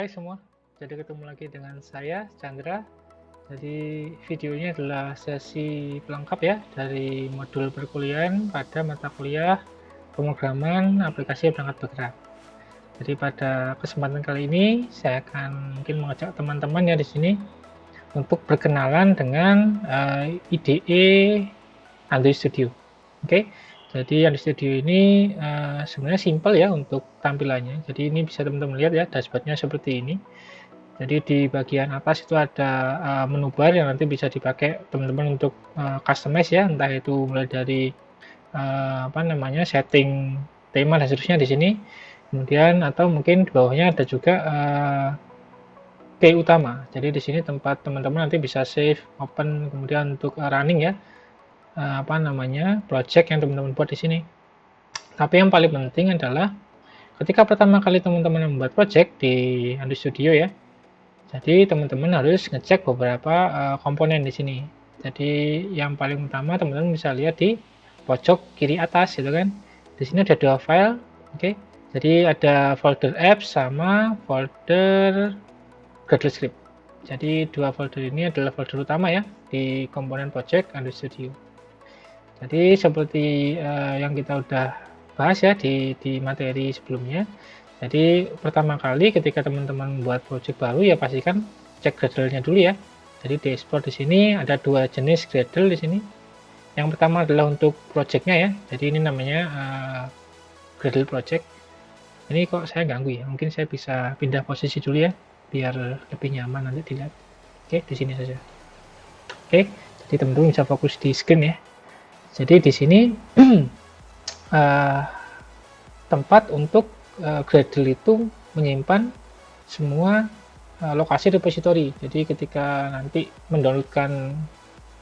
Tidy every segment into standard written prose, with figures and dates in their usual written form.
Hai semua, jadi ketemu lagi dengan saya Chandra. Jadi videonya adalah sesi pelengkap ya dari modul perkuliahan pada mata kuliah pemrograman aplikasi perangkat bergerak. Jadi pada kesempatan kali ini saya akan mungkin mengajak teman-teman ya di sini untuk berkenalan dengan IDE Android Studio. Oke, jadi Android Studio ini sebenarnya simple ya untuk tampilannya. Jadi ini bisa teman-teman lihat ya dashboardnya seperti ini. Jadi di bagian atas itu ada menu bar yang nanti bisa dipakai teman-teman untuk customize ya, entah itu mulai dari setting tema dan seterusnya di sini. Kemudian atau mungkin di bawahnya ada juga key utama. Jadi di sini tempat teman-teman nanti bisa save, open, kemudian untuk running ya, project yang teman-teman buat di sini. Tapi yang paling penting adalah ketika pertama kali teman-teman membuat project di Android Studio ya, jadi teman-teman harus ngecek beberapa komponen di sini. Jadi yang paling utama teman-teman bisa lihat di pojok kiri atas gitu kan. Di sini ada dua file, oke. Jadi ada folder apps sama folder Gradle script. Jadi dua folder ini adalah folder utama ya di komponen project Android Studio. Jadi seperti yang kita udah bahas ya di materi sebelumnya. Jadi pertama kali ketika teman-teman buat project baru ya pastikan cek Gradle-nya dulu ya. Jadi di export di sini ada dua jenis Gradle di sini. Yang pertama adalah untuk project-nya ya. Jadi ini namanya Gradle project. Ini kok saya ganggu ya. Mungkin saya bisa pindah posisi dulu ya biar lebih nyaman nanti dilihat. Oke, di sini saja. Oke, jadi teman-teman bisa fokus di screen ya. Jadi di sini tempat untuk Gradle itu menyimpan semua lokasi repository. Jadi ketika nanti mendownloadkan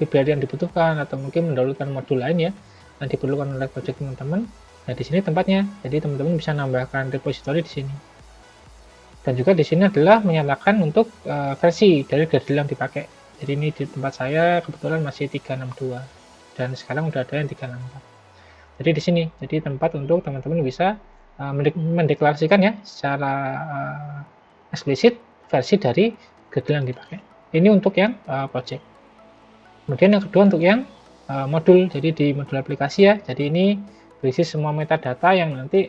library yang dibutuhkan atau mungkin mendownloadkan modul lain ya yang diperlukan oleh project teman-teman, nah di sini tempatnya. Jadi teman-teman bisa nambahkan repository di sini. Dan juga di sini adalah menyalakan untuk versi dari Gradle yang dipakai. Jadi ini di tempat saya kebetulan masih 362 dan sekarang udah ada yang 364. Jadi di sini, jadi tempat untuk teman-teman bisa mendeklarasikan ya secara eksplisit versi dari Gradle yang dipakai. Ini untuk yang project. Kemudian yang kedua untuk yang modul, jadi di modul aplikasi ya. Jadi ini berisi semua metadata yang nanti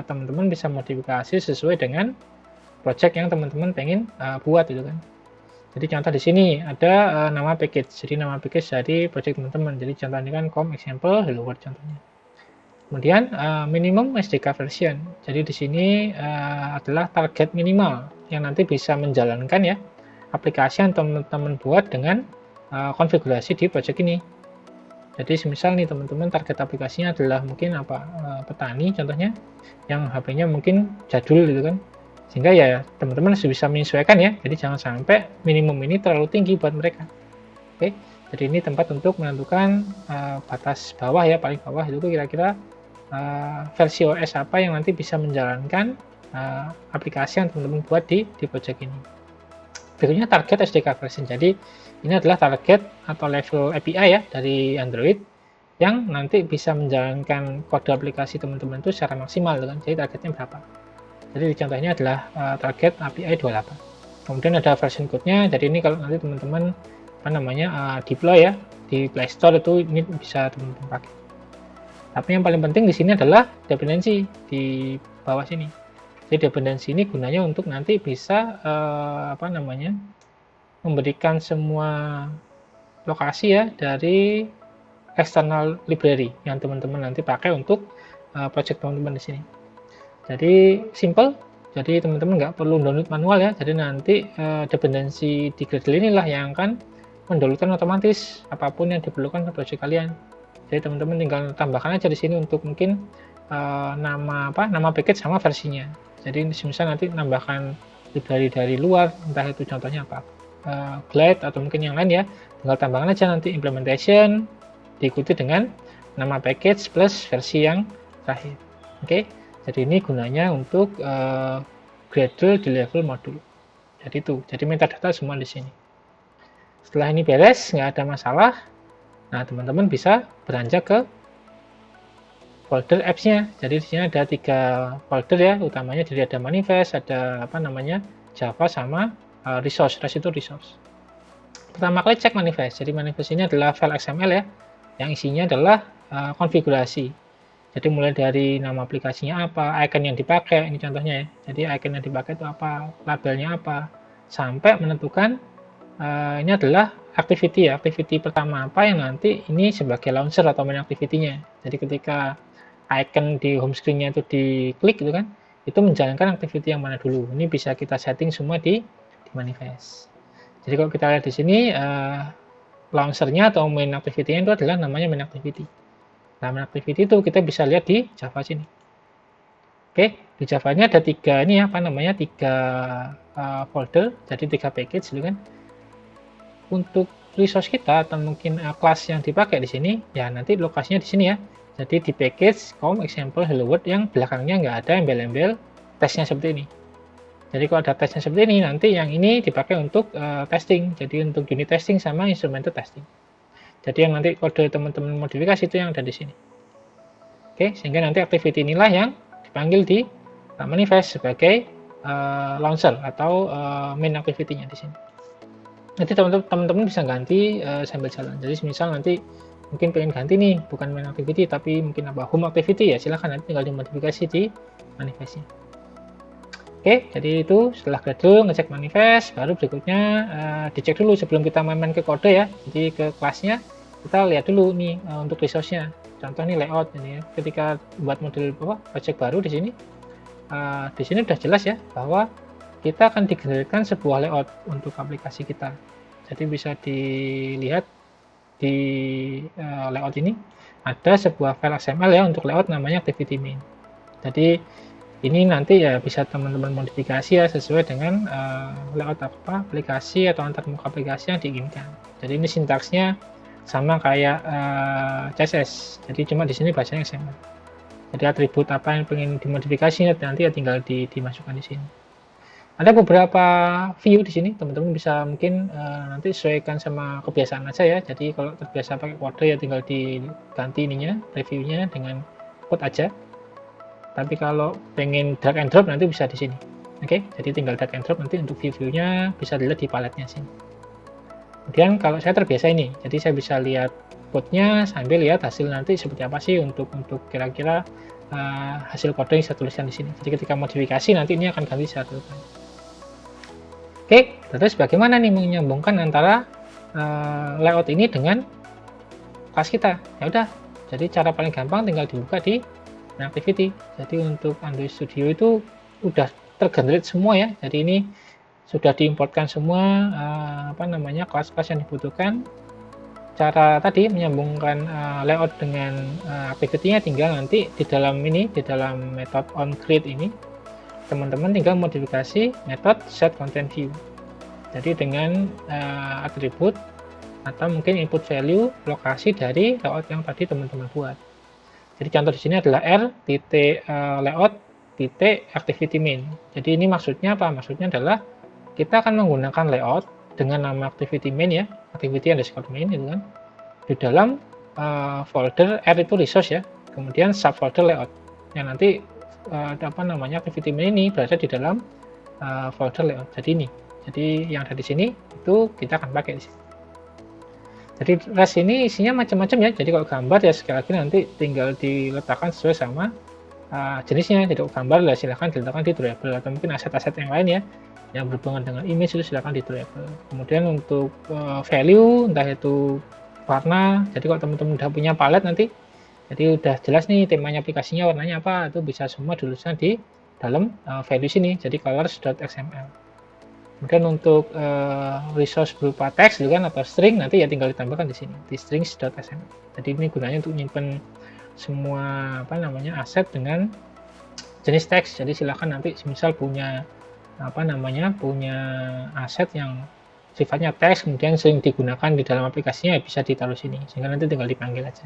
teman-teman bisa modifikasi sesuai dengan project yang teman-teman pengen buat gitu kan. Jadi contoh di sini ada nama package. Jadi nama package dari project teman-teman. Jadi contoh ini kan com example hello world contohnya. Kemudian minimum SDK version. Jadi di sini adalah target minimal yang nanti bisa menjalankan ya aplikasi yang teman-teman buat dengan konfigurasi di project ini. Jadi semisal nih teman-teman target aplikasinya adalah mungkin petani contohnya yang HP-nya mungkin jadul gitu kan. Sehingga ya teman-teman bisa menyesuaikan ya. Jadi jangan sampai minimum ini terlalu tinggi buat mereka. Oke. Jadi ini tempat untuk menentukan batas bawah ya, paling bawah itu kira-kira versi OS apa yang nanti bisa menjalankan aplikasi yang teman-teman buat di project ini. Berikutnya target SDK version. Jadi ini adalah target atau level API ya dari Android yang nanti bisa menjalankan kode aplikasi teman-teman itu secara maksimal kan. Jadi targetnya berapa? Jadi contohnya adalah target API 28. Kemudian ada version code-nya. Jadi ini kalau nanti teman-teman deploy ya di Play Store itu ini bisa teman-teman pakai. Tapi yang paling penting di sini adalah dependensi di bawah sini. Jadi dependensi ini gunanya untuk nanti bisa memberikan semua lokasi ya dari external library yang teman-teman nanti pakai untuk project teman-teman di sini. Jadi simple. Jadi teman-teman nggak perlu download manual ya. Jadi nanti dependensi di Gradle inilah yang akan mendownloadkan otomatis apapun yang diperlukan ke project kalian. Jadi teman-teman tinggal tambahkan aja di sini untuk mungkin nama package sama versinya. Jadi misal nanti nambahkan library dari luar, entah itu contohnya apa, Glide atau mungkin yang lain ya, tinggal tambahkan aja nanti implementation diikuti dengan nama package plus versi yang terakhir. Oke, jadi ini gunanya untuk Gradle di level modul. Jadi itu, jadi metadata semua di sini. Setelah ini beres, nggak ada masalah. Nah, teman-teman bisa beranjak ke folder apps-nya. Jadi di sini ada 3 folder ya utamanya. Jadi ada manifest, ada Java sama resource. Res itu resource. Pertama kali cek manifest. Jadi manifest ini adalah file XML ya, yang isinya adalah konfigurasi. Jadi mulai dari nama aplikasinya apa, icon yang dipakai, ini contohnya ya. Jadi icon yang dipakai itu apa, labelnya apa, sampai menentukan ini adalah activity ya, activity pertama apa yang nanti ini sebagai launcher atau main activity-nya. Jadi ketika icon di home screen-nya itu diklik gitu kan, itu menjalankan activity yang mana dulu. Ini bisa kita setting semua di manifest. Jadi kalau kita lihat di sini launcher-nya atau main activity-nya itu adalah namanya main activity. Nah, main activity itu kita bisa lihat di Java sini. Oke, di Java-nya ada tiga ini apa namanya, tiga folder, jadi tiga package gitu kan. Untuk resource kita atau mungkin kelas yang dipakai di sini, ya nanti lokasinya di sini ya. Jadi di package com example hello world yang belakangnya nggak ada embel-embel tesnya seperti ini. Jadi kalau ada tesnya seperti ini, nanti yang ini dipakai untuk testing. Jadi untuk unit testing sama instrumented testing. Jadi yang nanti kode teman-teman modifikasi itu yang ada di sini. Oke, sehingga nanti activity inilah yang dipanggil di manifest sebagai launcher atau main activity-nya di sini. Nanti teman-teman bisa ganti sambil jalan. Jadi misal nanti mungkin pengen ganti nih, bukan main activity tapi mungkin apa home activity ya, silahkan nanti tinggal dimodifikasi di manifestnya. Oke, jadi itu setelah Gradle ngecek manifest, baru berikutnya dicek dulu sebelum kita main ke kode ya. Jadi ke kelasnya kita lihat dulu nih untuk resource-nya. Contoh nih layout ini ya. Ketika buat model project baru di sini udah jelas ya bahwa kita akan digenerasikan sebuah layout untuk aplikasi kita. Jadi bisa dilihat di layout ini ada sebuah file XML ya untuk layout namanya activity main. Jadi ini nanti ya bisa teman-teman modifikasi ya sesuai dengan layout apa aplikasi atau antarmuka aplikasi yang diinginkan. Jadi ini sintaksnya sama kayak CSS. Jadi cuma di sini bahasanya XML. Jadi atribut apa yang pengen dimodifikasi nanti ya tinggal dimasukkan di sini. Ada beberapa view di sini, teman-teman bisa mungkin nanti sesuaikan sama kebiasaan aja ya. Jadi kalau terbiasa pakai kode ya tinggal diganti ininya, reviewnya dengan code aja. Tapi kalau pengen drag and drop nanti bisa di sini. Oke, jadi tinggal drag and drop nanti untuk view-nya bisa dilihat di paletnya sini. Kemudian kalau saya terbiasa ini, jadi saya bisa lihat code-nya sambil lihat hasil nanti seperti apa sih untuk kira-kira hasil kode yang saya tuliskan di sini. Jadi ketika modifikasi nanti ini akan ganti saya tuliskan. Oke, terus bagaimana nih menyambungkan antara layout ini dengan kelas kita? Ya udah, jadi cara paling gampang tinggal dibuka di activity. Jadi untuk Android Studio itu udah tergenerate semua ya. Jadi ini sudah diimportkan semua kelas-kelas yang dibutuhkan. Cara tadi menyambungkan layout dengan activity-nya tinggal nanti di dalam method onCreate ini teman-teman tinggal modifikasi method setContentView. Jadi dengan atribut atau mungkin input value lokasi dari layout yang tadi teman-teman buat. Jadi contoh di sini adalah r.layout.activity main. Jadi ini maksudnya apa? Maksudnya adalah kita akan menggunakan layout dengan nama activity main ya, activity underscore main itu kan. Di dalam folder r itu resource ya, kemudian subfolder layout. Yang nanti activity main ini berada di dalam folder layout. Jadi ini. Jadi yang ada di sini itu kita akan pakai di sini. Jadi res ini isinya macam-macam ya. Jadi kalau gambar ya sekali lagi nanti tinggal diletakkan sesuai sama jenisnya. Jadi gambar ya silahkan diletakkan di drawable atau mungkin aset-aset yang lain ya yang berhubungan dengan image itu silahkan di drawable. Kemudian untuk value entah itu warna. Jadi kalau teman-teman udah punya palette nanti jadi udah jelas nih temanya aplikasinya warnanya apa itu bisa semua dituliskan di dalam value sini. Jadi colors.xml. Kemudian untuk resource berupa teks gitu kan atau string nanti ya tinggal ditambahkan di sini di strings.xml. Jadi ini gunanya untuk menyimpan semua aset dengan jenis teks. Jadi silahkan nanti misal punya punya aset yang sifatnya teks kemudian sering digunakan di dalam aplikasinya ya bisa ditaruh sini sehingga nanti tinggal dipanggil aja.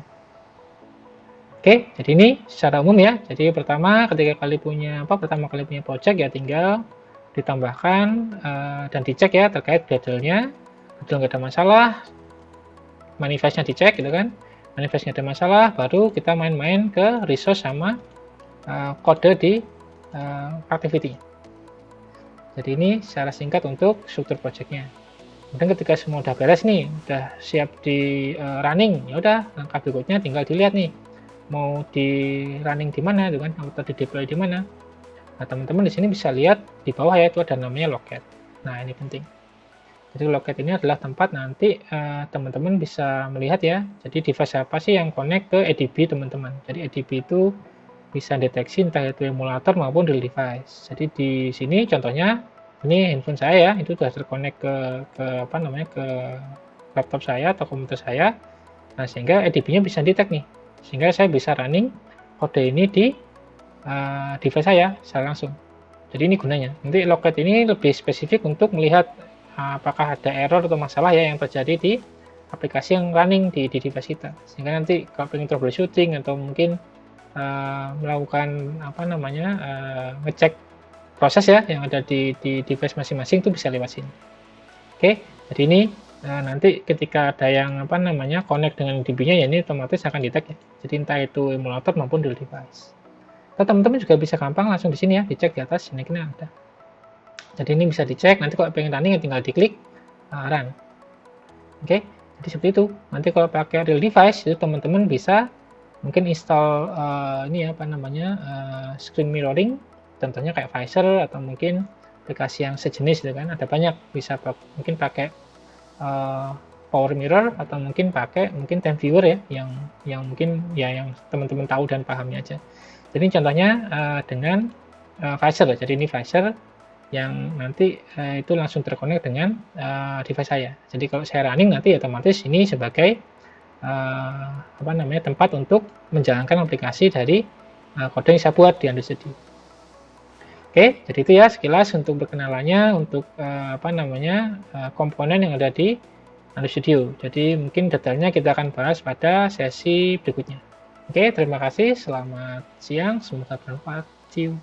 Oke, jadi ini secara umum ya. Jadi pertama kali punya project ya tinggal ditambahkan dan dicek ya terkait Gradle-nya. Gradle nggak ada masalah, manifestnya dicek gitu kan, manifest nggak ada masalah, baru kita main-main ke resource sama kode di activity. Jadi ini secara singkat untuk struktur projectnya. Kemudian ketika semua udah beres nih, udah siap di running, ya udah langkah berikutnya tinggal dilihat nih mau di running di mana, gitu kan, atau di deploy di mana. Nah, teman-teman di sini bisa lihat di bawah ya, itu ada namanya loket. Nah, ini penting. Jadi loket ini adalah tempat nanti teman-teman bisa melihat ya. Jadi device apa sih yang connect ke EDB teman-teman. Jadi EDB itu bisa deteksi entah itu emulator maupun real device. Jadi di sini contohnya ini handphone saya ya, itu sudah terkonek ke apa namanya ke laptop saya atau komputer saya. Nah, sehingga EDB-nya bisa detect nih. Sehingga saya bisa running kode ini di device saya secara langsung. Jadi ini gunanya. Nanti loket ini lebih spesifik untuk melihat apakah ada error atau masalah ya yang terjadi di aplikasi yang running di device kita. Sehingga nanti kalau ingin troubleshooting atau mungkin melakukan apa namanya ngecek proses ya yang ada di device masing-masing itu bisa lewat sini. Oke, jadi ini nanti ketika ada yang apa namanya connect dengan DB-nya ya ini otomatis akan detect ya. Jadi entah itu emulator maupun real device. Atau teman-teman juga bisa gampang langsung di sini ya, dicek di atas ini kena ada. Jadi ini bisa dicek, nanti kalau pengen running ya tinggal diklik run. Oke, jadi seperti itu. Nanti kalau pakai real device itu teman-teman bisa mungkin install ini apa namanya screen mirroring, contohnya kayak Visor atau mungkin aplikasi yang sejenis gitu kan. Ada banyak, bisa mungkin pakai Power Mirror atau mungkin pakai mungkin Time Viewer ya, yang mungkin ya yang teman-teman tahu dan pahami aja. Jadi contohnya dengan Visor, jadi ini Visor yang nanti itu langsung terkonek dengan device saya. Jadi kalau saya running nanti otomatis ini sebagai apa namanya tempat untuk menjalankan aplikasi dari kode yang saya buat di Android Studio. Oke, jadi itu ya sekilas untuk perkenalannya untuk apa namanya komponen yang ada di Android Studio. Jadi mungkin detailnya kita akan bahas pada sesi berikutnya. Oke, terima kasih. Selamat siang. Semoga bermanfaat. See you.